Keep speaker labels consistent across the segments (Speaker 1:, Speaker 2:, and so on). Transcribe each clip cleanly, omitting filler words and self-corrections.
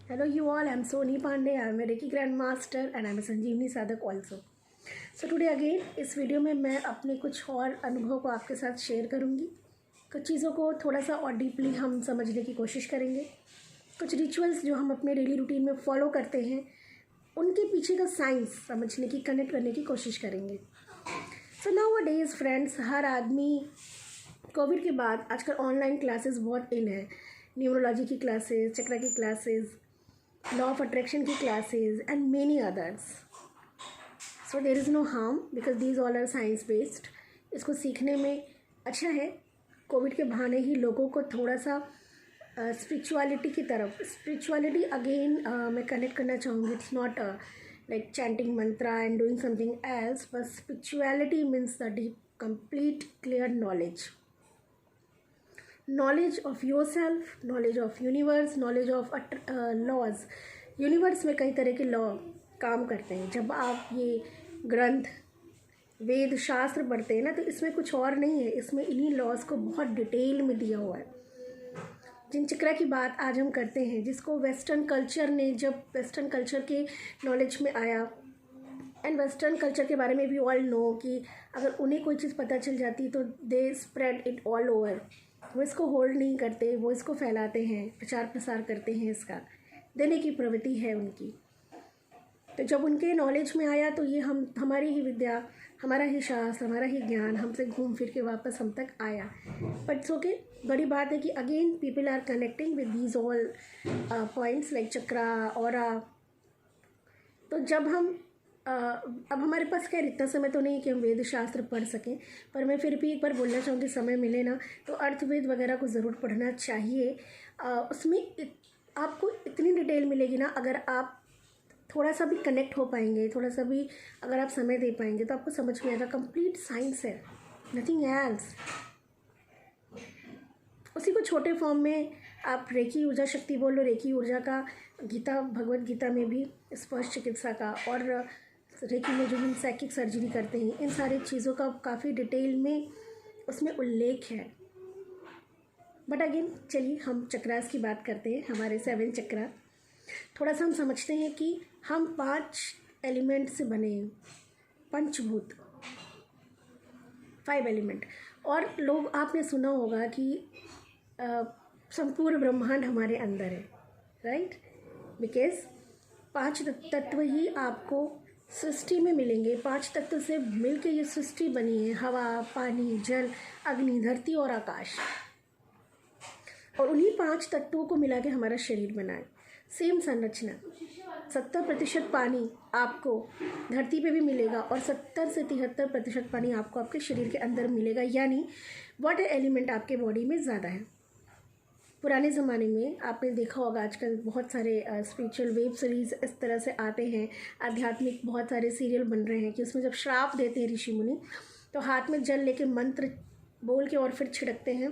Speaker 1: Hello, you all. I'm Soni Pandey. I'm a Reiki Grandmaster and I'm a Sanjeevani Sadhak also. So today again इस video में मैं अपने कुछ और अनुभव को आपके साथ शेयर करूँगी। कुछ चीज़ों को थोड़ा सा और डीपली हम समझने की कोशिश करेंगे। कुछ रिचुअल्स जो हम अपने डेली रूटीन में फॉलो करते हैं उनके पीछे का साइंस समझने की, कनेक्ट करने की कोशिश करेंगे। सो नाउअडेज फ्रेंड्स, हर आदमी कोविड के बाद आजकल ऑनलाइन क्लासेस बहुत इन है। न्यूरोलॉजी की क्लासेस, चक्रा की क्लासेस, लॉ ऑफ अट्रैक्शन की classes and many others. So there is no harm because these all are science based. इसको सीखने में अच्छा है। कोविड के बहाने ही लोगों को थोड़ा सा स्पिरिचुअलिटी की तरफ, स्पिरिचुअलिटी अगेन मैं कनेक्ट करना चाहूँगी। It's not like chanting Mantra and doing something else, but spirituality means the deep complete clear knowledge of yourself, knowledge of universe, knowledge of laws। Universe में कई तरह के लॉ काम करते हैं। जब आप ये ग्रंथ, वेद, शास्त्र पढ़ते हैं ना, तो इसमें कुछ और नहीं है, इसमें इन्हीं लॉज को बहुत डिटेल में दिया हुआ है। जिन चक्रा की बात आज हम करते हैं, जिसको वेस्टर्न कल्चर ने, जब वेस्टर्न कल्चर के नॉलेज में आया, एंड वेस्टर्न कल्चर के बारे में भी ऑल नो कि अगर उन्हें कोई चीज़ पता चल जाती तो they spread it all over. वो इसको होल्ड नहीं करते, वो इसको फैलाते हैं, प्रचार प्रसार करते हैं, इसका देने की प्रवृत्ति है उनकी। तो जब उनके नॉलेज में आया तो ये हमारी ही विद्या, हमारा ही शास्त्र, हमारा ही ज्ञान हमसे घूम फिर के वापस हम तक आया। बट सो के बड़ी बात है कि again people are connecting with these all points like chakra, aura. तो जब हम अब हमारे पास खैर इतना समय तो नहीं कि हम वेद शास्त्र पढ़ सकें, पर मैं फिर भी एक बार बोलना चाहूँगी, समय मिले ना तो अर्थवेद वगैरह को ज़रूर पढ़ना चाहिए। उसमें आपको इतनी डिटेल मिलेगी ना, अगर आप थोड़ा सा भी कनेक्ट हो पाएंगे, थोड़ा सा भी अगर आप समय दे पाएंगे तो आपको समझ में आएगा कंप्लीट साइंस है, नथिंग एल्स। उसी को छोटे फॉर्म में आप रेकी ऊर्जा शक्ति बोल लो, रेकी ऊर्जा का गीता, भगवत गीता में भी स्पर्श चिकित्सा का, और रेकी में जो हम साइकिक सर्जरी करते हैं, इन सारी चीज़ों का काफ़ी डिटेल में उसमें उल्लेख है। बट अगेन चलिए हम चक्रास की बात करते हैं, हमारे 7 चक्रा। थोड़ा सा हम समझते हैं कि हम 5 एलिमेंट से बने हैं, पंचभूत, 5 एलिमेंट। और लोग, आपने सुना होगा कि संपूर्ण ब्रह्मांड हमारे अंदर है, राइट? बिकॉज 5 तत्व ही आपको सृष्टि में मिलेंगे। 5 तत्व से मिलके ये सृष्टि बनी है, हवा, पानी, जल, अग्नि, धरती और आकाश। और उन्हीं 5 तत्वों को मिला के हमारा शरीर बना है। सेम संरचना, 70% पानी आपको धरती पे भी मिलेगा और 70 से 73% पानी आपको आपके शरीर के अंदर मिलेगा। यानी वाटर एलिमेंट आपके बॉडी में ज़्यादा है। पुराने ज़माने में आपने देखा होगा, आजकल बहुत सारे स्पिरिचुअल वेब सीरीज़ इस तरह से आते हैं, आध्यात्मिक बहुत सारे सीरियल बन रहे हैं कि उसमें जब श्राप देते हैं ऋषि मुनि, तो हाथ में जल लेके मंत्र बोल के और फिर छिड़कते हैं,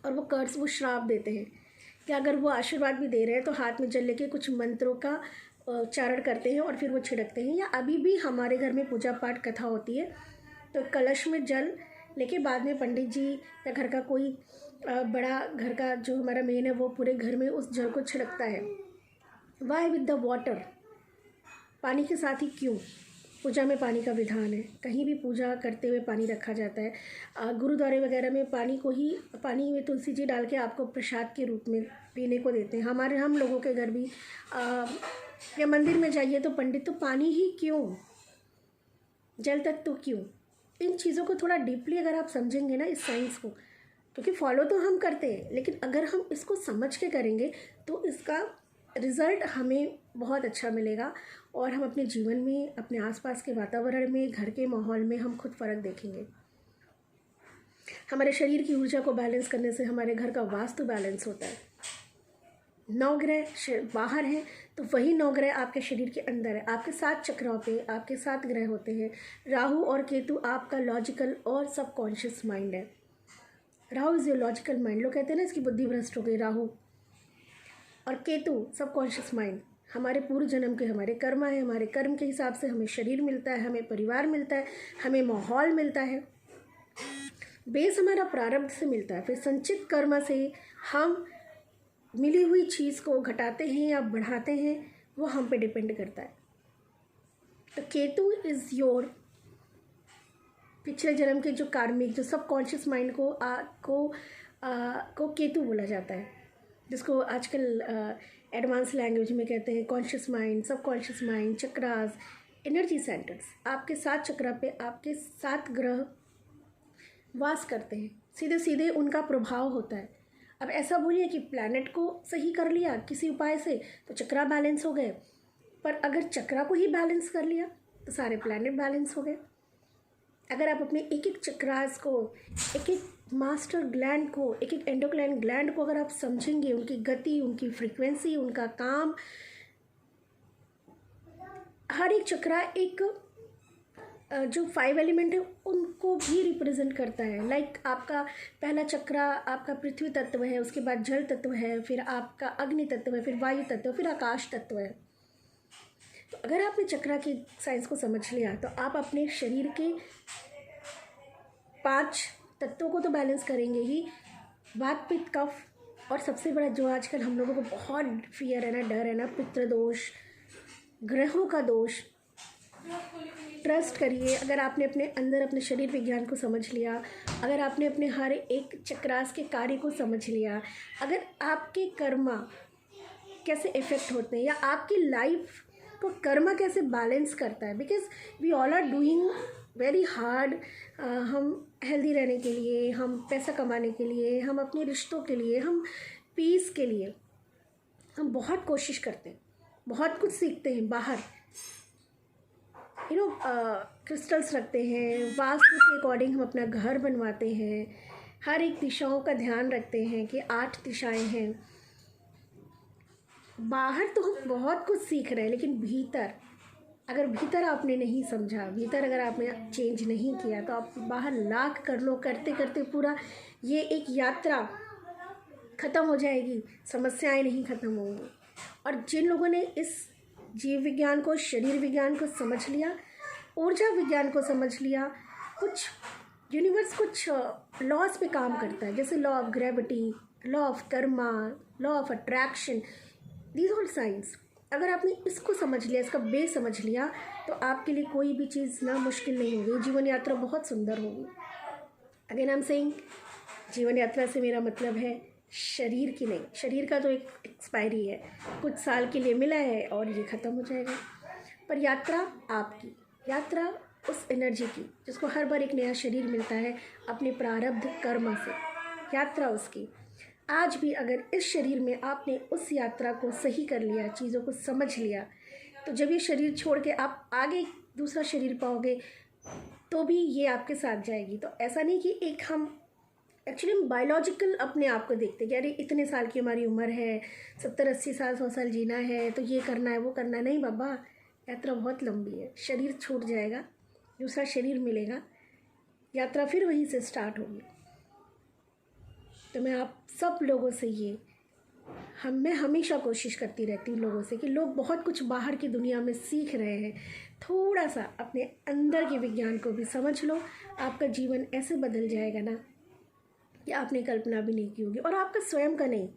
Speaker 1: और वो कर्स, वो श्राप देते हैं कि अगर वो आशीर्वाद भी दे रहे हैं तो हाथ में जल लेके कुछ मंत्रों का उच्चारण करते हैं और फिर वो छिड़कते हैं। या अभी भी हमारे घर में पूजा पाठ कथा होती है तो कलश में जल लेके बाद में पंडित जी या घर का कोई बड़ा, घर का जो हमारा मेन है, वो पूरे घर में उस जल को छिड़कता है। वाई विद द वाटर, पानी के साथ ही क्यों? पूजा में पानी का विधान है, कहीं भी पूजा करते हुए पानी रखा जाता है। गुरुद्वारे वगैरह में पानी को ही, पानी में तुलसी जी डाल के आपको प्रसाद के रूप में पीने को देते हैं। हम लोगों के घर भी या मंदिर में जाइए तो पंडित, तो पानी ही क्यों, जल तक तो क्यों? इन चीज़ों को थोड़ा डीपली अगर आप समझेंगे ना, इस साइंस को, क्योंकि फॉलो तो हम करते हैं, लेकिन अगर हम इसको समझ के करेंगे तो इसका रिज़ल्ट हमें बहुत अच्छा मिलेगा और हम अपने जीवन में, अपने आसपास के वातावरण में, घर के माहौल में हम खुद फ़र्क देखेंगे। हमारे शरीर की ऊर्जा को बैलेंस करने से हमारे घर का वास्तु बैलेंस होता है। 9 ग्रह बाहर हैं तो वही 9 ग्रह आपके शरीर के अंदर है। आपके 7 चक्राओं पे आपके 7 ग्रह होते हैं। राहु और केतु आपका लॉजिकल और सबकॉन्शियस माइंड है। Rahu is your logical mind. लोग कहते हैं ना इसकी बुद्धि भ्रष्ट हो गई, राहु। और केतु सबकॉन्शियस माइंड, हमारे पूर्व जन्म के हमारे कर्म है, हमारे कर्म के हिसाब से हमें शरीर मिलता है, हमें परिवार मिलता है, हमें माहौल मिलता है। बेस हमारा प्रारब्ध से मिलता है, फिर संचित कर्म से हम मिली हुई चीज़ को घटाते हैं या बढ़ाते हैं वो हम पे डिपेंड करता है। तो केतु इज़ योर पिछले जन्म के जो कार्मिक, जो सबकॉन्शियस माइंड को केतु बोला जाता है, जिसको आजकल एडवांस लैंग्वेज में कहते हैं conscious mind, subconscious mind, chakras, energy centres. आपके 7 चक्रा पे आपके 7 ग्रह वास करते हैं, सीधे सीधे उनका प्रभाव होता है। अब ऐसा बोलिए कि प्लैनेट को सही कर लिया किसी उपाय से तो चक्रा बैलेंस हो गए, पर अगर चक्रा को ही बैलेंस कर लिया तो सारे प्लैनेट बैलेंस हो गए। अगर आप अपने एक एक चक्रास को, एक एक मास्टर ग्लैंड को, एक एक एंडोक्राइन ग्लैंड को अगर आप समझेंगे, उनकी गति, उनकी फ्रीक्वेंसी, उनका काम, हर एक चक्रा एक जो 5 एलिमेंट है उनको भी रिप्रेजेंट करता है। लाइक आपका पहला चक्रा आपका पृथ्वी तत्व है, उसके बाद जल तत्व है, फिर आपका अग्नि तत्व है, फिर वायु तत्व है, फिर आकाश तत्व है। तो अगर आपने चक्रा की साइंस को समझ लिया तो आप अपने शरीर के 5 तत्वों को तो बैलेंस करेंगे ही, वात पित्त कफ, और सबसे बड़ा जो आजकल हम लोगों को बहुत फियर है ना, डर है ना, पितृदोष, ग्रहों का दोष। ट्रस्ट करिए, अगर आपने अपने अंदर अपने शरीर विज्ञान को समझ लिया, अगर आपने अपने हर एक चक्रास के कार्य को समझ लिया, अगर आपके कर्मा कैसे इफ़ेक्ट होते हैं या आपकी लाइफ को कर्मा कैसे बैलेंस करता है, because we all are doing very hard. हम हेल्दी रहने के लिए, हम पैसा कमाने के लिए, हम अपने रिश्तों के लिए, हम पीस के लिए हम बहुत कोशिश करते हैं, बहुत कुछ सीखते हैं बाहर, क्रिस्टल्स रखते हैं, वास्तु के अकॉर्डिंग हम अपना घर बनवाते हैं, हर एक दिशाओं का ध्यान रखते हैं कि 8 दिशाएं हैं। बाहर तो हम बहुत कुछ सीख रहे हैं, लेकिन भीतर अगर भीतर आपने नहीं समझा, भीतर अगर आपने चेंज नहीं किया तो आप बाहर लाख कर लो, करते करते पूरा ये एक यात्रा ख़त्म हो जाएगी, समस्याएं नहीं ख़त्म होंगी। और जिन लोगों ने इस जीव विज्ञान को, शरीर विज्ञान को समझ लिया, ऊर्जा विज्ञान को समझ लिया, कुछ यूनिवर्स कुछ लॉज पे काम करता है, जैसे law of gravity, law of Karma, law of attraction, these all science. अगर आपने इसको समझ लिया, इसका बेस समझ लिया, तो आपके लिए कोई भी चीज़ ना मुश्किल नहीं होगी, जीवन यात्रा बहुत सुंदर होगी। अगेन आई एम सेइंग, जीवन यात्रा से मेरा मतलब है शरीर की नहीं, शरीर का तो एक एक्सपायरी है, कुछ साल के लिए मिला है और ये ख़त्म हो जाएगा। पर यात्रा आपकी, यात्रा उस एनर्जी की जिसको हर बार एक नया शरीर मिलता है अपने प्रारब्ध कर्म से, यात्रा उसकी। आज भी अगर इस शरीर में आपने उस यात्रा को सही कर लिया, चीज़ों को समझ लिया, तो जब ये शरीर छोड़ के आप आगे दूसरा शरीर पाओगे तो भी ये आपके साथ जाएगी। तो ऐसा नहीं कि एक हम एक्चुअली हम बायोलॉजिकल अपने आप को देखते हैं कि अरे इतने साल की हमारी उम्र है, 70-80 साल 100 साल जीना है तो ये करना है वो करना है। नहीं बाबा, यात्रा बहुत लंबी है, शरीर छूट जाएगा, दूसरा शरीर मिलेगा, यात्रा फिर वहीं से स्टार्ट होगी। तो मैं आप सब लोगों से मैं हमेशा कोशिश करती रहती हूँ लोगों से कि लोग बहुत कुछ बाहर की दुनिया में सीख रहे हैं, थोड़ा सा अपने अंदर के विज्ञान को भी समझ लो, आपका जीवन ऐसे बदल जाएगा ना कि आपने कल्पना भी नहीं की होगी। और आपका स्वयं का नहीं,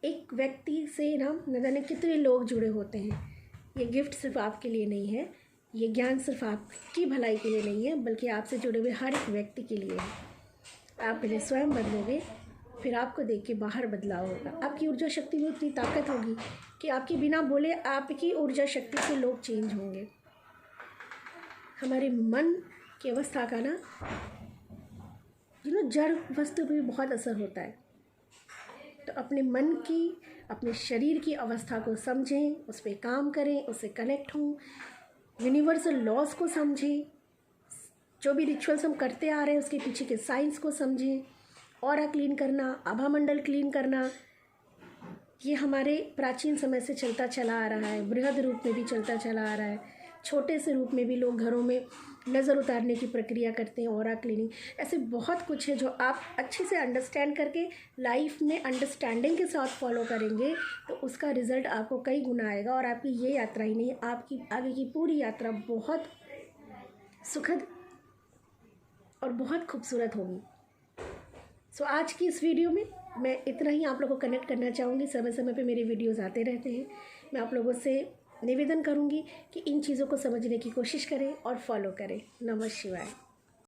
Speaker 1: एक व्यक्ति से ना न जाने कितने लोग जुड़े होते हैं। ये गिफ्ट सिर्फ आपके लिए नहीं है, ये ज्ञान सिर्फ आपकी भलाई के लिए नहीं है, बल्कि आपसे जुड़े हुए हर एक व्यक्ति के लिए है। आप पहले स्वयं बदलोगे, फिर आपको देख के बाहर बदलाव होगा। आपकी ऊर्जा शक्ति में इतनी ताकत होगी कि आपके बिना बोले आपकी ऊर्जा शक्ति से लोग चेंज होंगे। हमारे मन की अवस्था का ना जड़ वस्तु पे भी बहुत असर होता है। तो अपने मन की, अपने शरीर की अवस्था को समझें, उस पर काम करें, उससे कनेक्ट हों, यूनिवर्सल लॉज को समझें, जो भी रिचुअल्स हम करते आ रहे हैं उसके पीछे के साइंस को समझें। ऑरा क्लीन करना, आभा मंडल क्लीन करना, ये हमारे प्राचीन समय से चलता चला आ रहा है, बृहद रूप में भी चलता चला आ रहा है, छोटे से रूप में भी लोग घरों में नज़र उतारने की प्रक्रिया करते हैं, ऑरा क्लीनिंग। ऐसे बहुत कुछ है जो आप अच्छे से अंडरस्टैंड करके लाइफ में अंडरस्टैंडिंग के साथ फॉलो करेंगे तो उसका रिज़ल्ट आपको कई गुना आएगा। और आपकी ये यात्रा ही नहीं, आपकी आगे की पूरी यात्रा बहुत सुखद और बहुत खूबसूरत होगी। सो आज की इस वीडियो में मैं इतना ही आप लोगों को कनेक्ट करना चाहूँगी। समय समय पे मेरे वीडियोज़ आते रहते हैं। मैं आप लोगों से निवेदन करूँगी कि इन चीज़ों को समझने की कोशिश करें और फॉलो करें। नमः शिवाय।